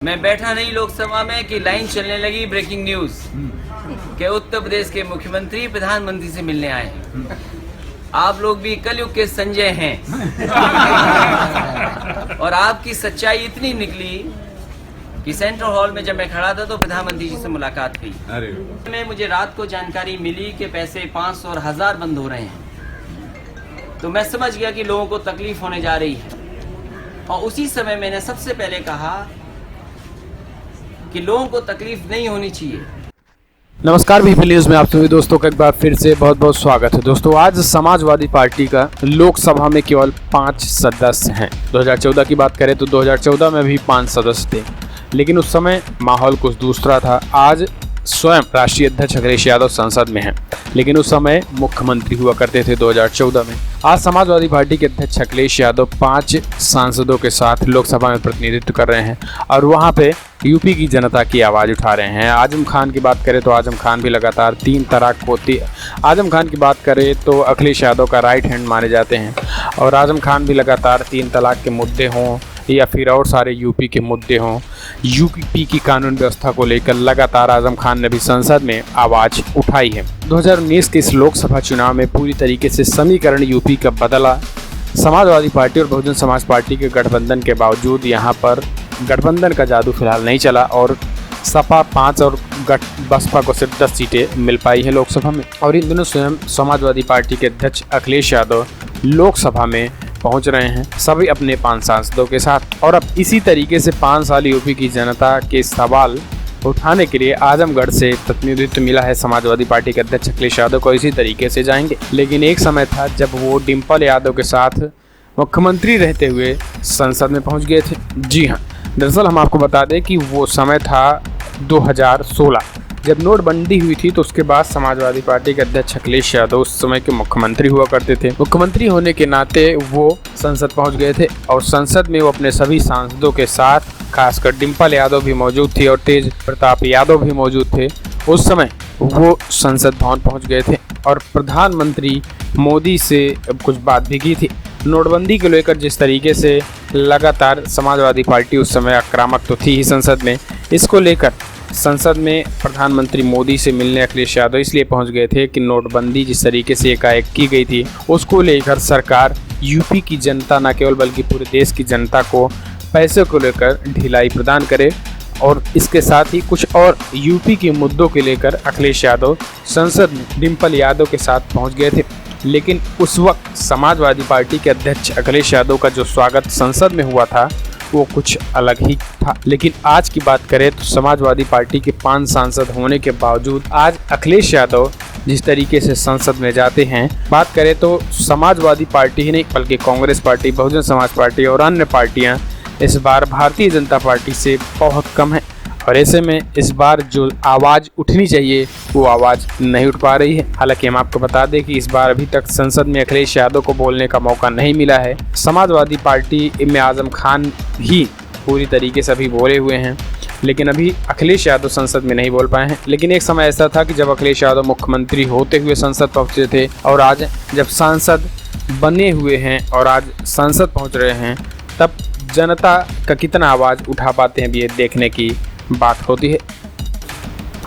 मैं बैठा नहीं लोकसभा में कि लाइन चलने लगी ब्रेकिंग न्यूज के उत्तर प्रदेश के मुख्यमंत्री प्रधानमंत्री से मिलने आए। आप लोग भी कलयुग के संजय हैं और आपकी सच्चाई इतनी निकली कि सेंट्रल हॉल में जब मैं खड़ा था तो प्रधानमंत्री जी से मुलाकात हुई। में मुझे रात को जानकारी मिली कि पैसे 500 और 1000 बंद हो रहे हैं, तो मैं समझ गया कि लोगों को तकलीफ होने जा रही है। और उसी समय मैंने सबसे पहले कहा कि लोगों को तकलीफ नहीं होनी चाहिए। नमस्कार, बीपी न्यूज़ में आप सभी दोस्तों का एक बार फिर से बहुत बहुत स्वागत है। दोस्तों, आज समाजवादी पार्टी का लोकसभा में केवल 5 सदस्य हैं। 2014 की बात करें तो 2014 में भी 5 सदस्य थे, लेकिन उस समय माहौल कुछ दूसरा था। आज स्वयं राष्ट्रीय अध्यक्ष अखिलेश यादव संसद में हैं, लेकिन उस समय मुख्यमंत्री हुआ करते थे 2014 में। आज समाजवादी पार्टी के अध्यक्ष अखिलेश यादव 5 सांसदों के साथ लोकसभा में प्रतिनिधित्व कर रहे हैं और वहां पे यूपी की जनता की आवाज़ उठा रहे हैं। आजम खान की बात करें तो आजम खान भी लगातार 3 तलाक होती है। आजम खान की बात करें तो अखिलेश यादव का राइट हैंड माने जाते हैं और आजम खान भी लगातार 3 तलाक के मुद्दे हों या फिर और सारे यूपी के मुद्दे हों, यूपी की कानून व्यवस्था को लेकर लगातार आजम खान ने भी संसद में आवाज़ उठाई है। 2019 के इस लोकसभा चुनाव में पूरी तरीके से समीकरण यूपी का बदला। समाजवादी पार्टी और बहुजन समाज पार्टी के गठबंधन के बावजूद यहाँ पर गठबंधन का जादू फिलहाल नहीं चला और सपा 5 और बसपा को सिर्फ 10 सीटें मिल पाई है लोकसभा में। और इन दिनों स्वयं समाजवादी पार्टी के अध्यक्ष अखिलेश यादव लोकसभा में पहुंच रहे हैं, सभी अपने 5 सांसदों के साथ। और अब इसी तरीके से 5 साल यूपी की जनता के सवाल उठाने के लिए आजमगढ़ से प्रतिनिधित्व मिला है समाजवादी पार्टी के अध्यक्ष अखिलेश यादव को। इसी तरीके से जाएंगे, लेकिन एक समय था जब वो डिम्पल यादव के साथ मुख्यमंत्री रहते हुए संसद में पहुंच गए थे। जी हाँ, दरअसल हम आपको बता दें कि वो समय था 2016, जब नोटबंदी हुई थी। तो उसके बाद समाजवादी पार्टी के अध्यक्ष अखिलेश यादव उस समय के मुख्यमंत्री हुआ करते थे। मुख्यमंत्री होने के नाते वो संसद पहुंच गए थे और संसद में वो अपने सभी सांसदों के साथ, खासकर डिम्पल यादव भी मौजूद थी और तेज प्रताप यादव भी मौजूद थे। उस समय वो संसद भवन पहुंच गए थे और प्रधानमंत्री मोदी से कुछ बात भी की थी। नोटबंदी को लेकर जिस तरीके से लगातार समाजवादी पार्टी उस समय आक्रामक तो थी ही संसद में, इसको लेकर संसद में प्रधानमंत्री मोदी से मिलने अखिलेश यादव इसलिए पहुंच गए थे कि नोटबंदी जिस तरीके से एकाएक की गई थी उसको लेकर सरकार यूपी की जनता न केवल बल्कि पूरे देश की जनता को पैसे को लेकर ढिलाई प्रदान करे। और इसके साथ ही कुछ और यूपी के मुद्दों के लेकर अखिलेश यादव संसद में डिम्पल यादव के साथ पहुँच गए थे। लेकिन उस वक्त समाजवादी पार्टी के अध्यक्ष अखिलेश यादव का जो स्वागत संसद में हुआ था वो कुछ अलग ही था। लेकिन आज की बात करें तो समाजवादी पार्टी के 5 सांसद होने के बावजूद आज अखिलेश यादव जिस तरीके से संसद में जाते हैं, बात करें तो समाजवादी पार्टी ही नहीं बल्कि कांग्रेस पार्टी, बहुजन समाज पार्टी और अन्य पार्टियां इस बार भारतीय जनता पार्टी से बहुत कम है। और ऐसे में इस बार जो आवाज़ उठनी चाहिए वो आवाज़ नहीं उठ पा रही है। हालांकि हम आपको बता दें कि इस बार अभी तक संसद में अखिलेश यादव को बोलने का मौका नहीं मिला है। समाजवादी पार्टी में आजम खान ही पूरी तरीके से अभी बोले हुए हैं, लेकिन अभी अखिलेश यादव संसद में नहीं बोल पाए हैं। लेकिन एक समय ऐसा था कि जब अखिलेश यादव मुख्यमंत्री होते हुए संसद पहुँचे थे और आज जब सांसद बने हुए हैं और आज संसद पहुँच रहे हैं, तब जनता का कितना आवाज़ उठा पाते हैं अभी ये देखने की बात होती है।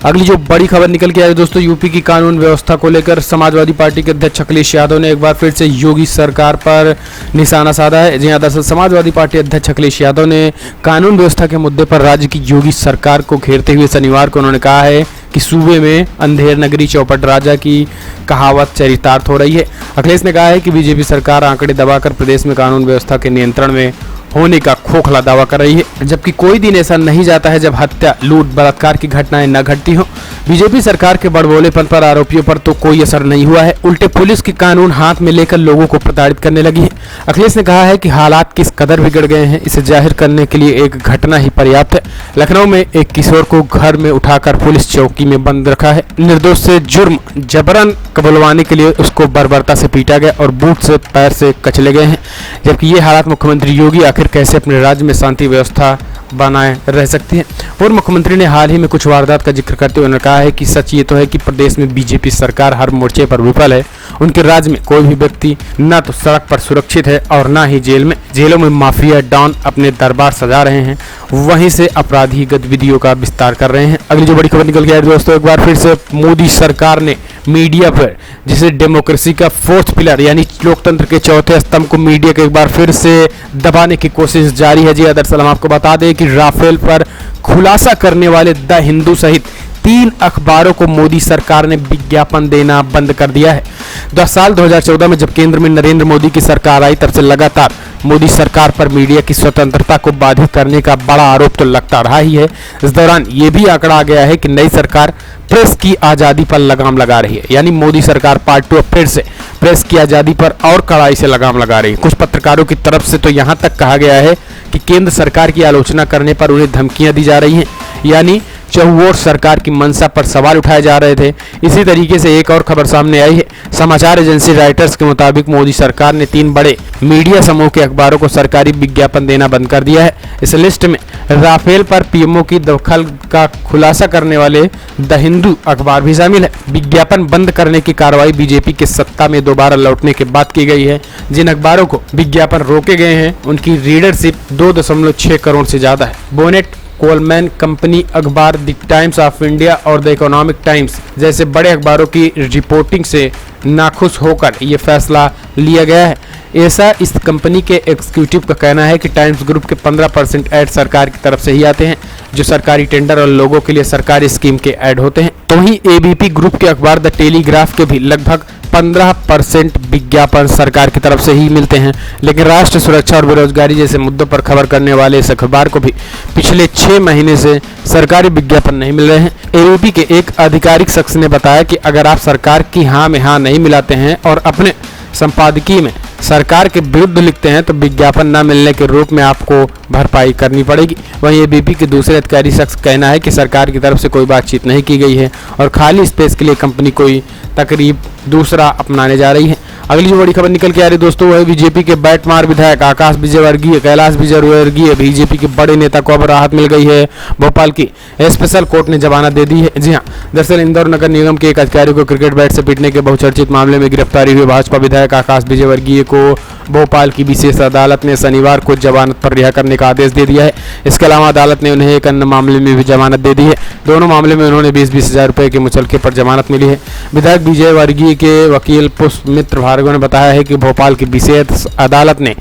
अगली जो बड़ी खबर निकल के आई दोस्तों, यूपी की कानून व्यवस्था को लेकर समाजवादी पार्टी के अध्यक्ष अखिलेश यादव ने एक बार फिर से योगी सरकार पर निशाना साधा है। जी हाँ, दरअसल समाजवादी पार्टी अध्यक्ष अखिलेश यादव ने कानून व्यवस्था के मुद्दे पर राज्य की योगी सरकार को घेरते हुए शनिवार को उन्होंने कहा है कि सूबे में अंधेर नगरी चौपट राजा की कहावत चरितार्थ हो रही है। अखिलेश ने कहा है कि बीजेपी सरकार आंकड़े दबाकर प्रदेश में कानून व्यवस्था के नियंत्रण में होने का खोखला दावा कर रही है, जबकि कोई दिन ऐसा नहीं जाता है जब हत्या, लूट, बलात्कार की घटनाएं न घटती हो। बीजेपी सरकार के बड़बोलेपन पर आरोपियों पर तो कोई असर नहीं हुआ है, उल्टे पुलिस की कानून हाथ में लेकर लोगों को प्रताड़ित करने लगी है। अखिलेश ने कहा है कि हालात किस कदर बिगड़ गए हैं, इसे जाहिर करने के लिए एक घटना ही पर्याप्त है। लखनऊ में एक किशोर को घर में उठाकर पुलिस चौकी में बंद रखा है। निर्दोष से जुर्म जबरन कबूलवाने के लिए उसको बर्बरता से पीटा गया और बूट से पैर से कचले गए हैं। जबकि ये हालात मुख्यमंत्री योगी आखिर कैसे अपने राज्य में शांति व्यवस्था बनाए रह सकती है। और मुख्यमंत्री ने हाल ही में कुछ वारदात का जिक्र करते हुए उन्होंने कहा है कि सच ये तो है कि प्रदेश में बीजेपी सरकार हर मोर्चे पर विफल है उनके राज्य में कोई भी व्यक्ति न तो सड़क पर सुरक्षित है और न ही जेल में। जेलों में माफिया डॉन अपने दरबार सजा रहे हैं, वहीं से अपराधी गतिविधियों का विस्तार कर रहे हैं। अगली जो बड़ी खबर निकल के आई दोस्तों, एक बार फिर से मोदी सरकार ने मीडिया पर, जिसे डेमोक्रेसी का फोर्थ पिलर यानी लोकतंत्र के चौथे स्तंभ को मीडिया के एक बार फिर से दबाने की कोशिश जारी है। जी दरअसल हम आपको बता दें कि राफेल पर खुलासा करने वाले द हिंदू सहित 3 अखबारों को मोदी सरकार ने विज्ञापन देना बंद कर दिया है। साल 2014 में जब केंद्र में नरेंद्र मोदी की सरकार आई, तब से लगातार मोदी सरकार पर मीडिया की स्वतंत्रता को बाधित करने का बड़ा आरोप तो लगता रहा ही है। इस दौरान ये भी आंकड़ा आ गया है कि नई सरकार प्रेस की आज़ादी पर लगाम लगा रही है, यानी मोदी सरकार पार्ट 2 फिर से प्रेस की आज़ादी पर और कड़ाई से लगाम लगा रही है। कुछ पत्रकारों की तरफ से तो यहाँ तक कहा गया है कि केंद्र सरकार की आलोचना करने पर उन्हें धमकियां दी जा रही हैं, यानी चहुओर सरकार की मंशा पर सवाल उठाए जा रहे थे। इसी तरीके से एक और खबर सामने आई है। समाचार एजेंसी रॉयटर्स के मुताबिक मोदी सरकार ने 3 बड़े मीडिया समूह के अखबारों को सरकारी विज्ञापन देना बंद कर दिया है। इस लिस्ट में राफेल पर पीएमओ की दखल का खुलासा करने वाले द हिंदू अखबार भी शामिल है। विज्ञापन बंद करने की कार्रवाई बीजेपी के सत्ता में दोबारा लौटने के बाद की गई है। जिन अखबारों को विज्ञापन रोके गए हैं उनकी रीडरशिप 2.6 करोड़ से ज्यादा है। बोनेट, कोलमैन कंपनी अखबार, द टाइम्स ऑफ इंडिया और द इकोनॉमिक टाइम्स जैसे बड़े अखबारों की रिपोर्टिंग से नाखुश होकर ये फैसला लिया गया है। ऐसा इस कंपनी के एग्जीक्यूटिव का कहना है कि टाइम्स ग्रुप के 15% ऐड सरकार की तरफ से ही आते हैं, जो सरकारी टेंडर और लोगों के लिए सरकारी स्कीम के ऐड होते हैं। तो वहीं एबीपी ग्रुप के अखबार द टेलीग्राफ के भी लगभग 15% विज्ञापन सरकार की तरफ से ही मिलते हैं। लेकिन राष्ट्र सुरक्षा और बेरोजगारी जैसे मुद्दों पर खबर करने वाले इस अखबार को भी पिछले 6 महीने से सरकारी विज्ञापन नहीं मिल रहे हैं। एबीपी के एक आधिकारिक शख्स ने बताया कि अगर आप सरकार की हाँ में हाँ नहीं मिलाते हैं और अपने संपादकीय में सरकार के विरुद्ध लिखते हैं तो विज्ञापन न मिलने के रूप में आपको भरपाई करनी पड़ेगी। वहीं एबीपी के दूसरे अधिकारी शख्स कहना है कि सरकार की तरफ से कोई बातचीत नहीं की गई है और खाली स्पेस के लिए कंपनी कोई तकरीब दूसरा अपनाने जा रही है। अगली जो बड़ी खबर निकल के आ रही दोस्तों वो है बीजेपी के बैटमार विधायक आकाश विजयवर्गीय, कैलाश विजयवर्गीय, बीजेपी के बड़े नेता को अब राहत मिल गई है। भोपाल की स्पेशल कोर्ट ने जमानत दे दी है। जी हाँ, दरअसल इंदौर नगर निगम के एक अधिकारी को क्रिकेट बैट से पीटने के बहुचर्चित मामले में गिरफ्तारी हुई भाजपा विधायक आकाश विजयवर्गीय को भोपाल की विशेष अदालत ने शनिवार को जमानत पर रिहा करने का आदेश दे दिया है। इसके अलावा अदालत ने उन्हें एक अन्य मामले में भी जमानत दे दी है। दोनों मामले में उन्होंने 20-20 हज़ार रुपये के मुचलके पर जमानत मिली है। विधायक विजयवर्गीय के वकील पुष्पमित्र भार्गव ने बताया है कि भोपाल की विशेष अदालत ने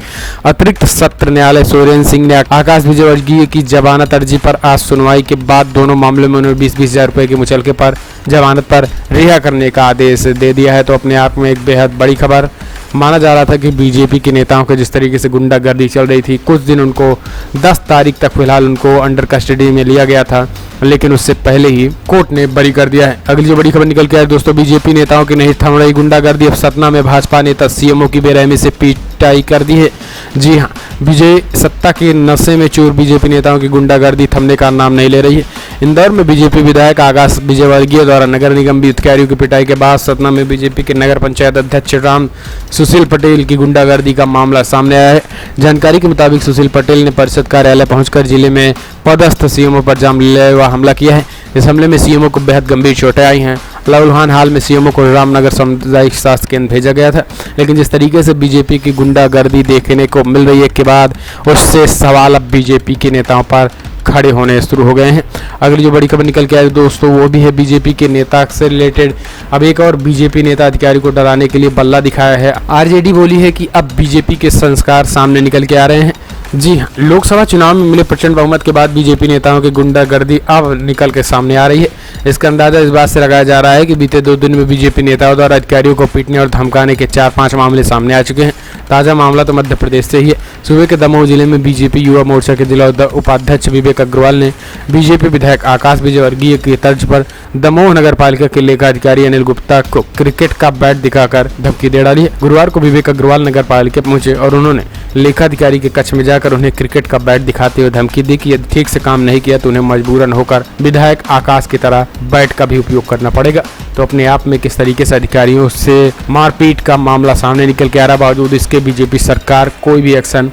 अतिरिक्त सत्र न्यायालय सोरेन सिंह ने आकाश विजयवर्गीय की जमानत अर्जी पर आज सुनवाई के बाद दोनों मामलों में उन्हें 20-20 हज़ार रुपये के मुचलके पर जमानत पर रिहा करने का आदेश दे दिया है। तो अपने आप में एक बेहद बड़ी खबर माना जा रहा था कि बीजेपी के नेताओं के जिस तरीके से गुंडागर्दी चल रही थी, कुछ दिन उनको 10 तारीख तक फिलहाल उनको अंडर कस्टडी में लिया गया था, लेकिन उससे पहले ही कोर्ट ने बरी कर दिया है। अगली जो बड़ी खबर निकल के आई दोस्तों, बीजेपी नेताओं की नहीं थम रही गुंडागर्दी। अब सतना में भाजपा नेता सीएमओ की बेरहमी से पिटाई कर दी है। जी हाँ, विजय सत्ता के नशे में चूर बीजेपी नेताओं की गुंडागर्दी थमने का नाम नहीं ले रही है। इंदौर में बीजेपी विधायक आकाश विजयवर्गीय द्वारा नगर निगम अधिकारियों की पिटाई के बाद सतना में बीजेपी के नगर पंचायत अध्यक्ष राम सुशील पटेल की गुंडागर्दी का मामला सामने आया है। जानकारी के मुताबिक सुशील पटेल ने परिषद कार्यालय पहुंचकर जिले में पदस्थ सीएमओ पर जानलेवा हमला किया है। इस हमले में सीएमओ को बेहद गंभीर चोटें आई हैं। लहूलुहान हाल में सीएमओ को रामनगर सामुदायिक स्वास्थ्य केंद्र भेजा गया था, लेकिन जिस तरीके से बीजेपी की गुंडागर्दी देखने को मिल रही है के बाद उससे सवाल अब बीजेपी के नेताओं पर खड़े होने शुरू हो गए हैं। अगली जो बड़ी खबर निकल के आई दोस्तों वो भी है बीजेपी के नेता से रिलेटेड। अब एक और बीजेपी नेता अधिकारी को डराने के लिए बल्ला दिखाया है। आरजेडी बोली है कि अब बीजेपी के संस्कार सामने निकल के आ रहे हैं। जी हाँ, लोकसभा चुनाव में मिले प्रचंड बहुमत के बाद बीजेपी नेताओं की गुंडागर्दी अब निकल के सामने आ रही है। इसका अंदाजा इस बात से लगाया जा रहा है कि बीते 2 दिन में बीजेपी नेताओं द्वारा अधिकारियों को पीटने और धमकाने के 4-5 मामले सामने आ चुके हैं। ताज़ा मामला तो मध्य प्रदेश से ही है। सूबे के दमोह जिले में बीजेपी युवा मोर्चा के जिला उपाध्यक्ष विवेक अग्रवाल ने बीजेपी विधायक आकाश विजयवर्गीय की तर्ज पर दमोह नगर पालिका के लेखा अधिकारी अनिल गुप्ता को क्रिकेट का बैट दिखाकर धमकी दे डाली है। गुरुवार को विवेक अग्रवाल नगर पालिका पहुंचे और उन्होंने लेखाधिकारी के कक्ष में जाकर उन्हें क्रिकेट का बैट दिखाते हुए धमकी दी कि यदि ठीक से काम नहीं किया तो उन्हें मजबूरन होकर विधायक आकाश की तरह बैट का भी उपयोग करना पड़ेगा। तो अपने आप में किस तरीके से अधिकारियों से मारपीट का मामला सामने निकल के आ रहा, बावजूद इसके बीजेपी सरकार कोई भी एक्शन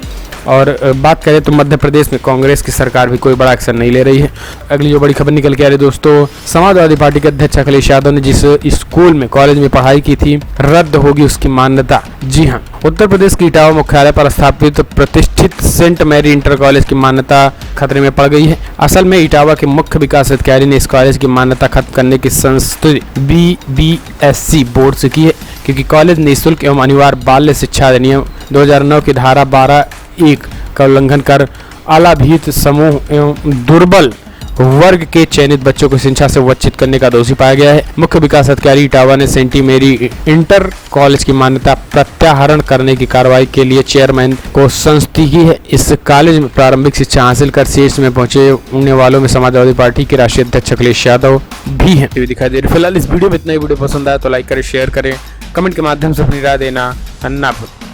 और बात करें तो मध्य प्रदेश में कांग्रेस की सरकार भी कोई बड़ा एक्शन नहीं ले रही है। अगली जो बड़ी खबर निकल के आ रही है दोस्तों, समाजवादी पार्टी के अध्यक्ष अखिलेश यादव ने जिस स्कूल में कॉलेज में पढ़ाई की थी रद्द होगी उसकी मान्यता। जी हाँ, उत्तर प्रदेश के इटावा मुख्यालय पर स्थापित प्रतिष्ठित सेंट मैरी इंटर कॉलेज की मान्यता खतरे में पड़ गई है। असल में इटावा के मुख्य विकास अधिकारी ने इस कॉलेज की मान्यता खत्म करने की संस्तुति BBSC बोर्ड से की है, क्योंकि कॉलेज निःशुल्क एवं अनिवार्य बाल्य शिक्षा अधिनियम 2009 की धारा 12(1) का उल्लंघन कर अलाभित समूह एवं दुर्बल वर्ग के चयनित बच्चों को शिक्षा से वंचित करने का दोषी पाया गया है। मुख्य विकास अधिकारी इटावा ने सेंट मैरी इंटर कॉलेज की मान्यता प्रत्याहरण करने की कार्रवाई के लिए चेयरमैन को संस्तुति की है। इस कॉलेज में प्रारंभिक शिक्षा हासिल कर शीर्ष में पहुंचने वालों में समाजवादी पार्टी के राष्ट्रीय अध्यक्ष अखिलेश यादव भी हैं। दिखाई दे रही। फिलहाल इस वीडियो में इतना ही। वीडियो पसंद आया तो लाइक करें, शेयर करें, कमेंट के माध्यम से अपनी राय देना न भूलें।